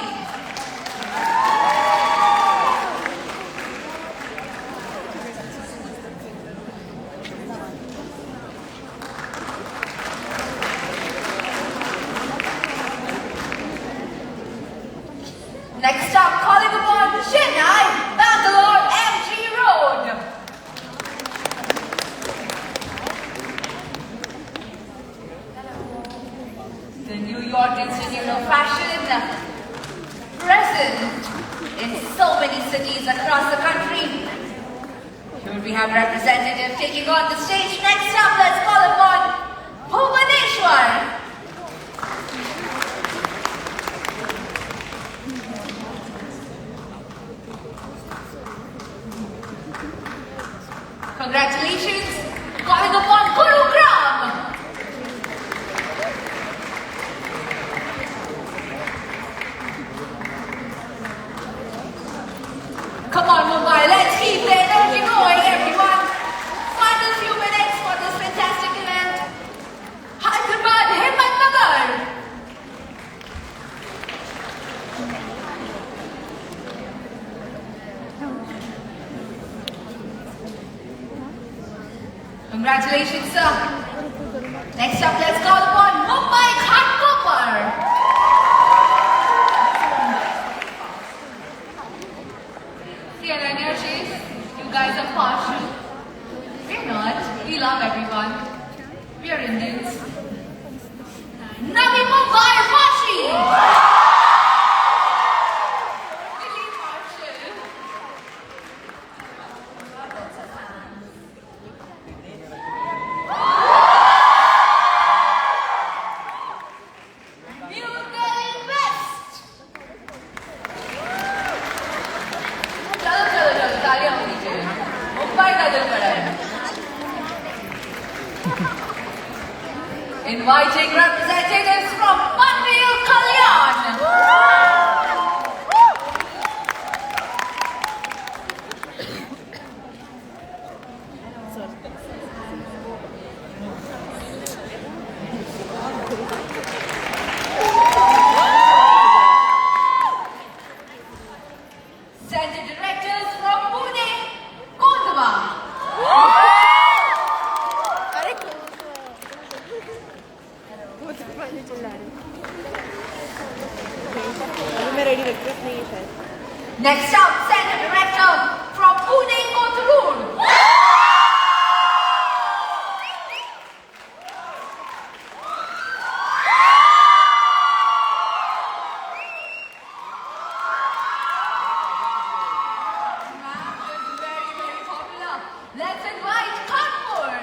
Next up, calling upon Chennai, Bangalore, MG Road. The New York Institute of Fashion, present in so many cities across the country. Here we have representatives taking on the stage. Next up, let's call upon Bhubaneswar. Congratulations, calling upon Gurugram. Come on Mumbai, let's keep the energy going everyone. Final few minutes for this fantastic event. Hyderabad, Himmatnagar. Congratulations, sir. Next up, let's call upon Mumbai Ghatkopar. See, Ananya, you guys are partial. We're not. We love everyone. We are Indians. Navi Mumbai Vashi. Really partial. Inviting representatives from unveil Kalyan. Next up, Center Director from Pune, Kothurur. Very popular. Let's invite Kanpur.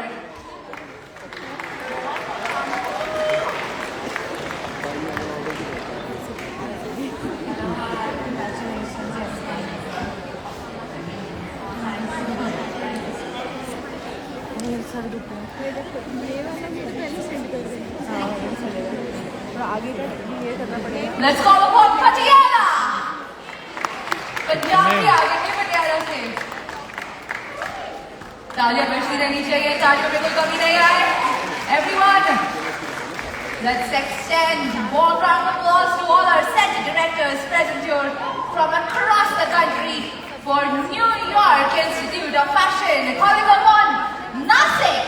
Let's call upon Haryana. Punjab के आगे नहीं पटियाला से तालियां बजती रहनी चाहिए, तालियों में कोई कमी नहीं आए. Everyone, let's extend warm round of applause to all our center directors present here from across the country for New York Institute of Fashion. Calling upon Nasik.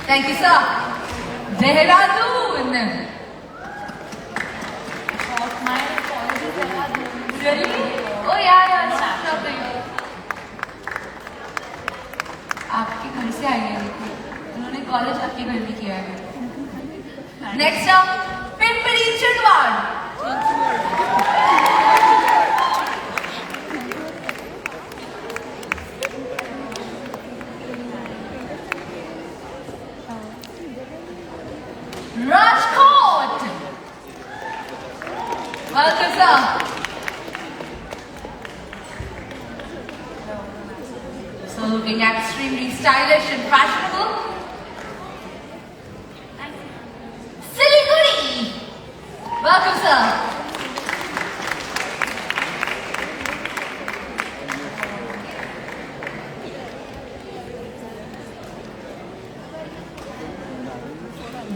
Thank you, sir. Dehradun. Really? Oh yeah, it's lovely. आपके घर से आई है, उन्होंने college आपके घर में किया है. Next up, Pimpri Chindwad. Rajkot. Welcome, sir. So looking extremely stylish and fashionable. Siliguri. Welcome, sir.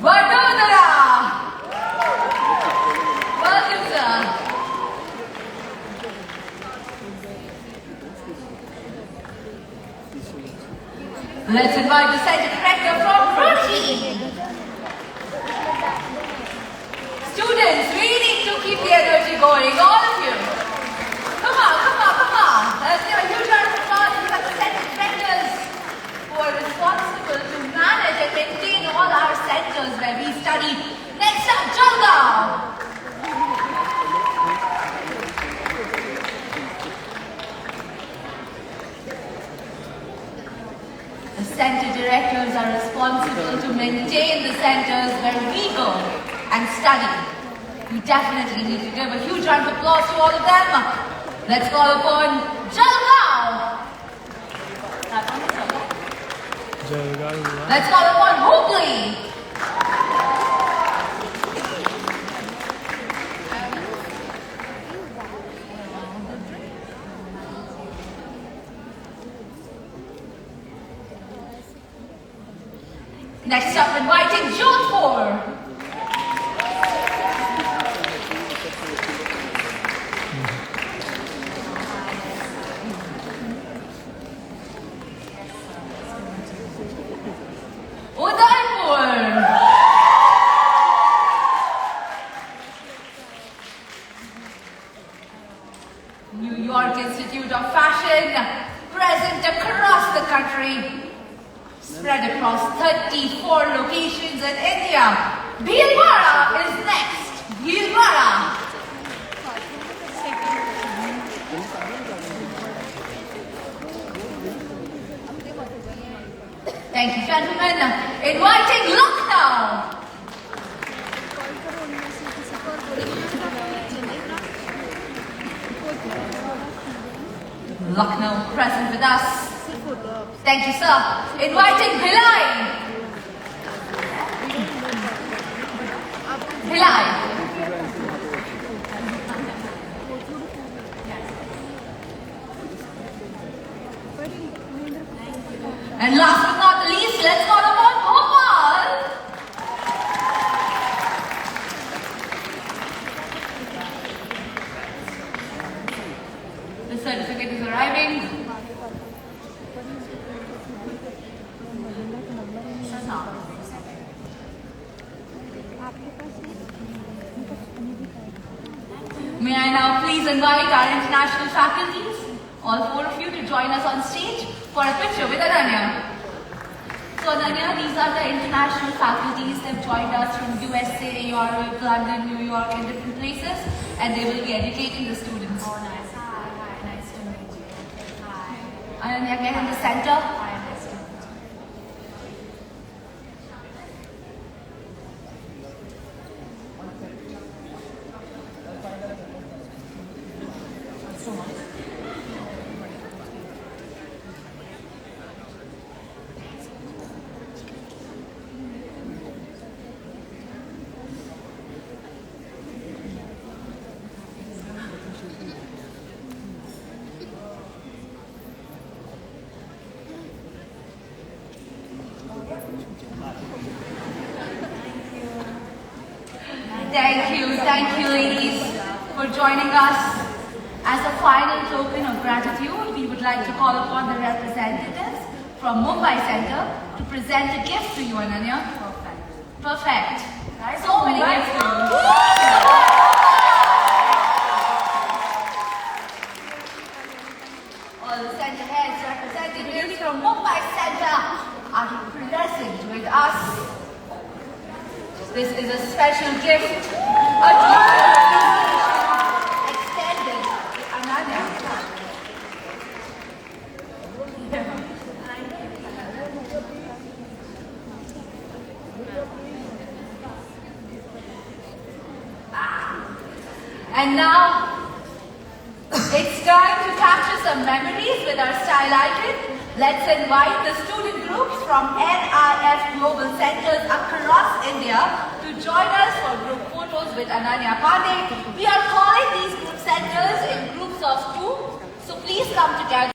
Vadodara. Welcome, sir. Let's invite the center director from Roshi. Students, we need to keep the energy going, all of you. Come on, come on, come on. Let's give a huge round of applause to the center directors who are responsible to manage and maintain all our centers where we study. Next up, Jalgaon. The center directors are responsible to maintain the centers where we go and study. We definitely need to give a huge round of applause to all of them. Let's call upon Jalgaon. Let's call upon Hooghly. Next up, inviting Jodhpur. Udaipur. New York Institute of Fashion, present across the country. Spread across 34 locations in India. Bhilwara is next. Bhilwara. Thank you, gentlemen. Inviting Lucknow. Lucknow present with us. Thank you, sir. Inviting Bhilai. Bhilai. And last but not the least, let's call upon Bhopal. The certificate is arriving. May I now please invite our international faculties, all four of you, to join us on stage for a picture with Ananya. So Ananya, these are the international faculties. They've joined us from USA, Europe, London, New York, and different places, and they will be educating the students. Oh, nice. Hi, nice to meet you. Hi. Ananya, get in the center. Hi, nice to meet you. Thank you ladies for joining us. As a final token of gratitude, we would like to call upon the representatives from Mumbai Center to present a gift to you, Ananya. Perfect. So many gifts to you. All the center heads, representatives from Mumbai Center are present with us. This is a special gift, a extended to Ananya. And now, it's time to capture some memories with our style icon. Let's invite the student groups from NIF Global Centers across India to join us for group photos with Ananya Panday. We are calling these group centers in groups of 2, so please come together.